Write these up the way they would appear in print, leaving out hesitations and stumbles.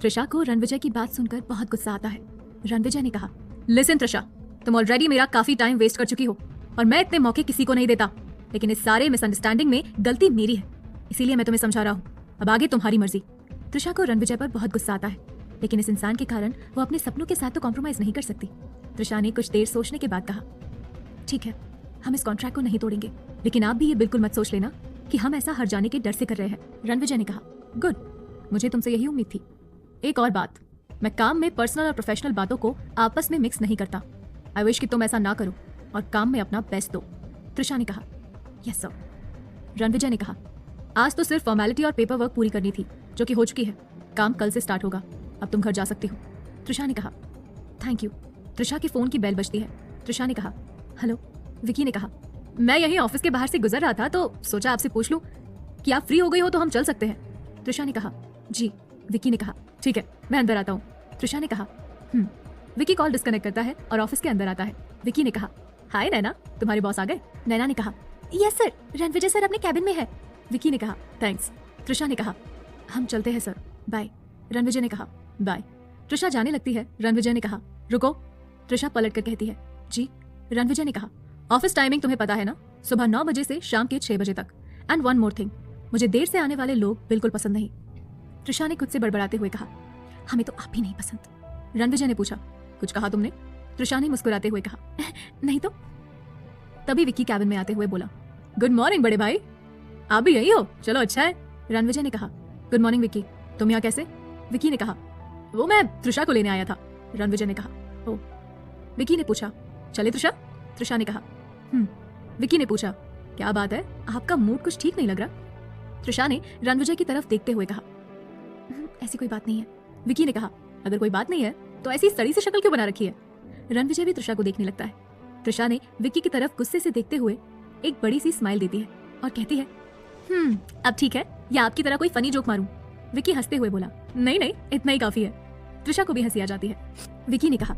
त्रिशा को रणविजय की बात सुनकर बहुत गुस्सा आता है। रणविजय ने कहा, लिसन त्रिशा, तुम ऑलरेडी मेरा काफी टाइम वेस्ट कर चुकी हो और मैं इतने मौके किसी को नहीं देता, लेकिन इस सारे मिसअंडरस्टैंडिंग में गलती मेरी है, इसीलिए मैं तुम्हें समझा रहा हूँ। अब आगे तुम्हारी मर्जी। त्रिशा को रणविजय पर बहुत गुस्सा आता है, लेकिन इस इंसान के कारण वो अपने सपनों के साथ तो कॉम्प्रोमाइज नहीं कर सकती। त्रिशा ने कुछ देर सोचने के बाद कहा, ठीक है, हम इस कॉन्ट्रैक्ट को नहीं तोड़ेंगे, लेकिन आप भी ये बिल्कुल मत सोच लेना कि हम ऐसा हार जाने के डर से कर रहे हैं। रणविजय ने कहा, गुड, मुझे तुमसे यही उम्मीद थी। एक और बात, मैं काम में पर्सनल और प्रोफेशनल बातों को आपस में मिक्स नहीं करता। आई विश कि तुम ऐसा ना करो और काम में अपना बेस्ट दो। त्रिशा ने कहा, यस सर। रणविजय ने कहा, आज तो सिर्फ फॉर्मेलिटी और पेपर वर्क पूरी करनी थी, जो कि हो चुकी है। काम कल से स्टार्ट होगा, अब तुम घर जा सकती हो। त्रिशा ने कहा, थैंक यू। त्रिशा के फोन की बेल बजती है। त्रिशा ने कहा, हेलो। विकी ने कहा, मैं यहीं ऑफिस के बाहर से गुजर रहा था तो सोचा आपसे पूछ लूं कि आप फ्री हो गई हो तो हम चल सकते हैं। त्रिशा ने कहा, जी। विकी ने कहा, ठीक है, मैं अंदर आता हूँ। त्रिशा ने कहा, विकी कॉल डिस्कनेक्ट करता है और ऑफिस के अंदर आता है। विकी ने कहा, हाय नैना, तुम्हारे बॉस आ गए? नैना ने कहा, यस सर, रणविजय सर अपने कैबिन में है। विकी ने कहा, थैंक्स। त्रिशा ने कहा, हम चलते हैं सर, बाय। रणविजय ने कहा, बाय। त्रिशा जाने लगती है। रणविजय ने कहा, रुको। त्रिशा पलट कर कहती है, जी। रणविजय ने कहा, ऑफिस टाइमिंग तुम्हें पता है ना, सुबह 9 बजे से शाम के 6 बजे तक। एंड वन मोर थिंग, मुझे देर से आने वाले लोग बिल्कुल पसंद नहीं। त्रिशा ने खुद से बड़बड़ाते हुए कहा, हमें तो आप भी नहीं पसंद। रणविजय ने पूछा, कुछ कहा तुमने? त्रिशा ने मुस्कुराते हुए कहा, नहीं तो। तभी विक्की कैबिन में आते हुए बोला, गुड मॉर्निंग बड़े भाई, आप भी यही हो? चलो अच्छा है। रणविजय ने कहा, गुड मॉर्निंग विक्की, तुम यहाँ कैसे? विक्की ने कहा, वो मैं त्रिशा को लेने आया था। रणविजय ने कहा, ओ। विक्की ने पूछा, चले त्रिशा? त्रिशा ने कहा, विक्की ने पूछा, क्या बात है, आपका मूड कुछ ठीक नहीं लग रहा? त्रिशा ने रणविजय की तरफ देखते हुए कहा, ऐसी कोई बात नहीं है। विक्की ने कहा, अगर कोई बात नहीं है तो ऐसी सड़ी सी शक्ल क्यों बना रखी है? रणविजय भी त्रिशा को देखने लगता है। त्रिशा ने विक्की की तरफ गुस्से से देखते हुए एक बड़ी सी स्माइल देती है और कहती है, अब ठीक है, या आपकी तरह कोई फनी जोक मारूं? विक्की हंसते हुए बोला, नहीं नहीं, इतना ही काफी है। त्रिशा को भी हंसी आ जाती है। विक्की ने कहा,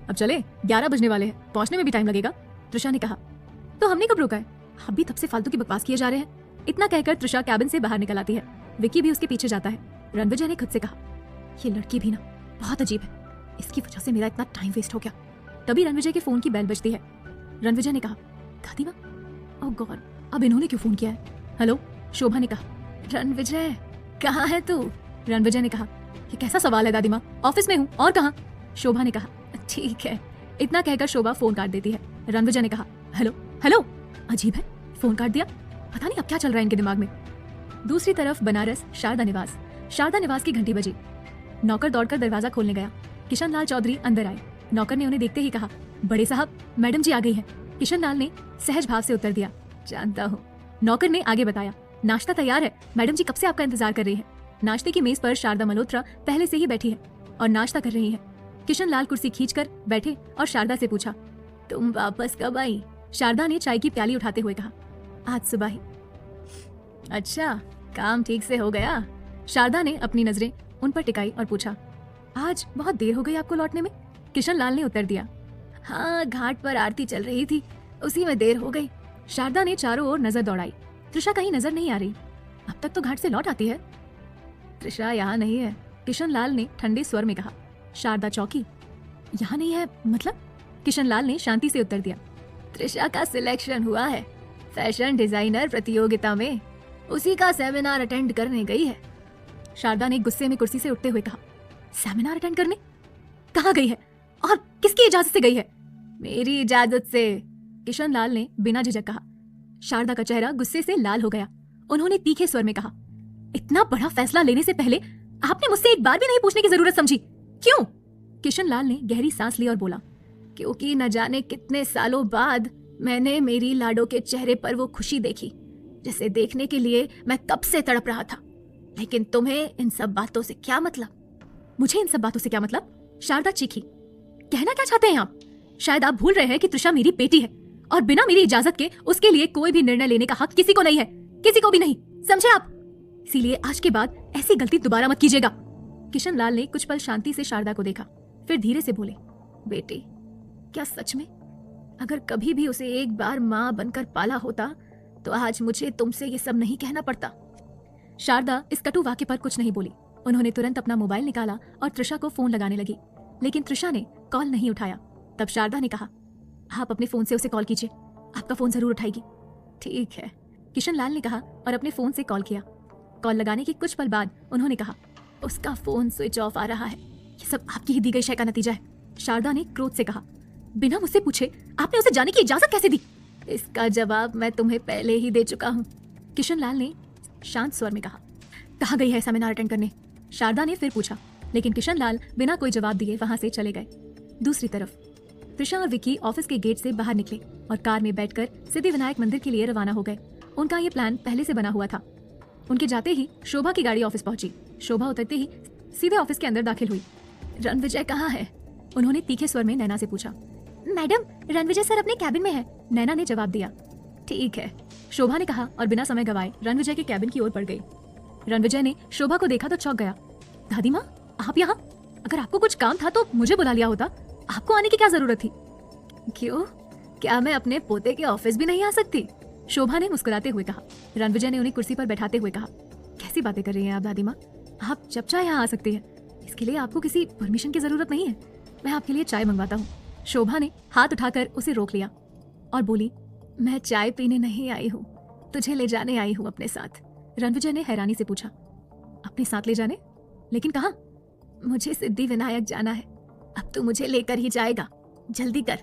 अब चले, 11 बजने वाले हैं, पहुंचने में भी टाइम लगेगा। त्रिशा ने कहा, तो हमने कब रोका है? आप भी तब से फालतू की बकवास किए जा रहे हैं। इतना कहकर त्रिशा कैबिन से बाहर निकल आती है। विक्की भी उसके पीछे जाता है। रणविजय ने खुद से कहा, ये लड़की भी ना बहुत अजीब है, इसकी वजह से मेरा इतना टाइम वेस्ट हो गया। तभी रणविजय के फोन की बेल बजती है। रणविजय ने कहा, दादी माँ, ओह गॉड, अब इन्होंने क्यों फोन किया है? हेलो। शोभा ने कहा, रणविजय कहाँ है तू? रणविजय ने कहा, ये कैसा सवाल है दादी माँ, ऑफिस में हूँ, और कहाँ? शोभा ने कहा, ठीक है। इतना कहकर शोभा फोन काट देती है। रणविजय ने कहा, हेलो हेलो, अजीब है, फोन काट दिया, पता नहीं अब क्या चल रहा है इनके दिमाग में। दूसरी तरफ बनारस शारदा निवास। शारदा निवास की घंटी बजी। नौकर दौड़कर दरवाजा खोलने गया। किशन लाल चौधरी अंदर आए। नौकर ने उन्हें देखते ही कहा, बड़े साहब, मैडम जी आ गई हैं। किशन लाल ने सहज भाव से उत्तर दिया, जानता हूँ। नौकर ने आगे बताया, नाश्ता तैयार है, मैडम जी कब से आपका इंतजार कर रही है। नाश्ते की मेज पर शारदा मल्होत्रा पहले से ही बैठी है और नाश्ता कर रही है। किशन लाल कुर्सी खींचकर बैठे और शारदा से पूछा, तुम वापस कब आई? शारदा ने चाय की प्याली उठाते हुए कहा, आज सुबह ही। अच्छा, काम ठीक से हो गया? शारदा ने अपनी नजरें उन पर टिकाई और पूछा, आज बहुत देर हो गई आपको लौटने में? किशन लाल ने उत्तर दिया, हाँ, घाट पर आरती चल रही थी, उसी में देर हो गई। शारदा ने चारों ओर नजर दौड़ाई। त्रिशा कहीं नजर नहीं आ रही, अब तक तो घाट से लौट आती है। त्रिशा यहाँ नहीं है, किशन लाल ने ठंडे स्वर में कहा। शारदा चौकी, यहाँ नहीं है मतलब? किशन लाल ने शांति से उत्तर दिया, त्रिशा का सिलेक्शन हुआ है फैशन डिजाइनर प्रतियोगिता में, उसी का सेमिनार अटेंड करने गई है। शारदा ने गुस्से में कुर्सी से उठते हुए कहा, सेमिनार अटेंड करने? कहाँ गई है और किसकी इजाजत से गई है? मेरी इजाजत से, किशन लाल ने बिना झिझक कहा। शारदा का चेहरा गुस्से से लाल हो गया। उन्होंने तीखे स्वर में कहा, इतना बड़ा फैसला लेने से पहले आपने मुझसे एक बार भी नहीं पूछने की जरूरत समझी, क्यों? किशन लाल ने गहरी सांस ली और बोला, क्योंकि न जाने कितने सालों बाद मैंने मेरी लाडो के चेहरे पर वो खुशी देखी जिसे देखने के लिए मैं कब से तड़प रहा था। लेकिन तुम्हें इन सब बातों से क्या मतलब? मुझे इन सब बातों से क्या मतलब? शारदा चीखी। कहना क्या चाहते हैं आप? शायद आप भूल रहे हैं कि त्रिशा मेरी बेटी है और बिना मेरी इजाजत के उसके लिए कोई भी निर्णय लेने का हक किसी को नहीं है, किसी को भी नहीं, समझे आप? इसीलिए आज के बाद ऐसी गलती दोबारा मत कीजिएगा। किशन लाल ने कुछ पल शांति से शारदा को देखा, फिर धीरे से बोले, बेटी, क्या सच में अगर कभी भी उसे एक बार माँ बनकर पाला होता तो आज मुझे तुमसे ये सब नहीं कहना पड़ता। शारदा इस कटु वाक्य पर कुछ नहीं बोली। उन्होंने तुरंत अपना मोबाइल निकाला और त्रिशा को फोन लगाने लगी, लेकिन त्रिशा ने कॉल नहीं उठाया। तब शारदा ने कहा, आप अपने फोन से उसे कॉल कीजिए, आपका फोन जरूर उठाएगी। ठीक है, किशन लाल ने कहा और अपने फोन से कॉल किया। कॉल लगाने के कुछ पल बाद उन्होंने कहा, उसका फोन स्विच ऑफ आ रहा है, ये सब आपकी ही दी गई शय का नतीजा है। शारदा ने क्रोध से कहा, बिना मुझसे पूछे आपने उसे जाने की इजाजत कैसे दी? इसका जवाब मैं तुम्हें पहले ही दे चुका हूँ, किशन लाल ने शांत स्वर में कहा। कहाँ गई है सेमिनार अटेंड करने? शारदा ने फिर पूछा, लेकिन किशन लाल बिना कोई जवाब दिए वहां से चले गए। दूसरी तरफ त्रिशा और विक्की ऑफिस के गेट से बाहर निकले और कार में बैठकर सिद्धिविनायक मंदिर के लिए रवाना हो गए। उनका ये प्लान पहले से बना हुआ था। उनके जाते ही शोभा की गाड़ी ऑफिस पहुंची। शोभा उतरते ही सीधे ऑफिस के अंदर दाखिल हुई। रणविजय कहाँ है? उन्होंने तीखे स्वर में नैना से पूछा। मैडम, रणविजय सर अपने कैबिन में है, नैना ने जवाब दिया। ठीक है, शोभा ने कहा और बिना समय गवाए रणविजय के कैबिन की ओर बढ़ गई। रणविजय ने शोभा को देखा तो चौंक गया। दादी माँ, आप यहाँ? अगर आपको कुछ काम था तो मुझे बुला लिया होता, आपको आने की क्या जरूरत थी? क्यों, क्या मैं अपने पोते के ऑफिस भी नहीं आ सकती? शोभा ने मुस्कुराते हुए कहा। रणविजय ने उन्हें कुर्सी पर बैठाते हुए कहा, कैसी बातें कर रही हैं आप दादी माँ, आप जब चाहे यहाँ आ सकती हैं, इसके लिए आपको किसी परमिशन की जरूरत नहीं है। मैं आपके लिए चाय मंगवाता हूँ। शोभा ने हाथ उठाकर उसे रोक लिया और बोली, मैं चाय पीने नहीं आई हूँ, तुझे ले जाने आई हूँ अपने साथ। रणविजय ने हैरानी से पूछा, अपने साथ ले जाने? लेकिन कहाँ? मुझे सिद्धिविनायक जाना है, अब तू मुझे लेकर ही जाएगा, जल्दी कर।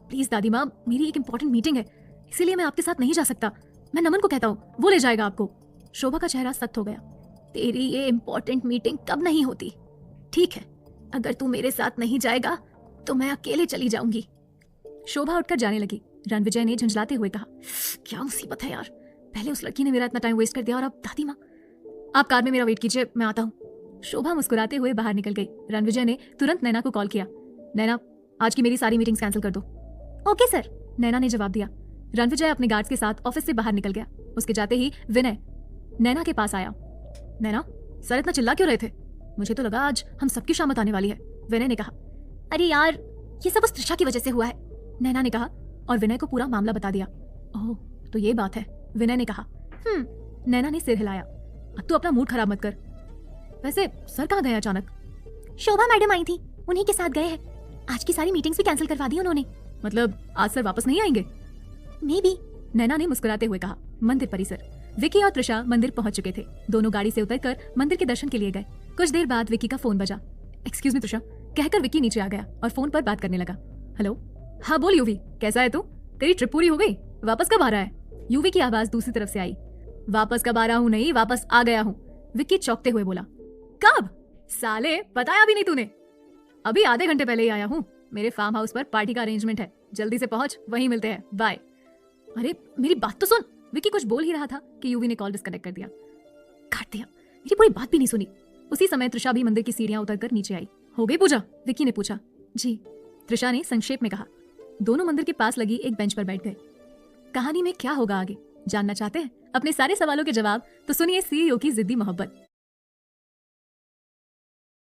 प्लीज दादी माँ, मेरी एक इंपॉर्टेंट मीटिंग है, इसीलिए मैं आपके साथ नहीं जा सकता। मैं नमन को कहता हूँ, वो ले जाएगा आपको। शोभा का चेहरा सख्त हो गया। तेरी ये इंपॉर्टेंट मीटिंग कब नहीं होती? ठीक है, अगर तू मेरे साथ नहीं जाएगा तो मैं अकेले चली जाऊंगी। शोभा उठकर जाने लगी। रणविजय ने झंझलाते हुए कहा, क्या मुसीबत है यार, पहले उस लड़की ने मेरा इतना टाइम वेस्ट कर दिया और अब दादी माँ। आप कार में मेरा वेट कीजिए, मैं आता हूँ। शोभा मुस्कुराते हुए बाहर निकल गई। रणविजय ने तुरंत नैना को कॉल किया। नैना, आज की मेरी सारी मीटिंग्स कैंसिल कर दो। ओके सर, नैना ने जवाब दिया। रणविजय अपने गार्ड्स के साथ ऑफिस से बाहर निकल गया। उसके जाते ही विनय नैना के पास आया। नैना, सर इतना चिल्ला क्यों रहे थे? मुझे तो लगा आज हम सबकी शामत आने वाली है। विनय ने कहा। अरे यार, ये सब उस त्रिशा की वजह से हुआ है, नैना ने कहा और विनय को पूरा मामला बता दिया। ओह, तो ये बात है, विनय ने कहा। नैना ने सिर हिलाया। अब तू अपना मूड खराब मत कर। वैसे सर कहाँ गए अचानक? शोभा मैडम आई थी, उन्हीं के साथ गए हैं। आज की सारी मीटिंग्स भी कैंसिल करवा दी उन्होंने। मतलब आज सर वापस नहीं आएंगे? मे बी, नैना ने मुस्कुराते हुए कहा। मंदिर परिसर। विकी और त्रिशा मंदिर पहुंच चुके थे। दोनों गाड़ी से उतरकर मंदिर के दर्शन के लिए गए। कुछ देर बाद विकी का फोन बजा। एक्सक्यूज मी त्रिशा, कहकर विकी नीचे आ गया और फोन पर बात करने लगा। हेलो, हाँ बोल यूवी, कैसा है तू? तेरी ट्रिप पूरी हो गई? वापस कब आ रहा है? यूवी की आवाज दूसरी तरफ से आई। वापस कब आ रहा हूँ नहीं, वापस आ गया हूँ, विक्की चौंकते हुए बोला। कब? साले, बताया भी नहीं तूने। अभी आधे घंटे पहले ही आया हूँ। मेरे फार्म हाउस पर पार्टी का अरेंजमेंट है, जल्दी से पहुंच, वहीं मिलते हैं, बाय। अरे मेरी बात तो सुन। विक्की कुछ बोल ही रहा था कि यूवी ने कॉल डिस्कनेक्ट कर दिया। काट दिया, मेरी पूरी बात भी नहीं सुनी। उसी समय त्रिशा भी मंदिर की सीढ़ियां उतरकर नीचे आई। हो गई पूजा? विक्की ने पूछा। जी, त्रिशा ने संक्षेप में कहा। दोनों मंदिर के पास लगी एक बेंच पर बैठ गए। कहानी में क्या होगा आगे जानना चाहते हैं? अपने सारे सवालों के जवाब तो सुनिए सीईओ की जिद्दी मोहब्बत।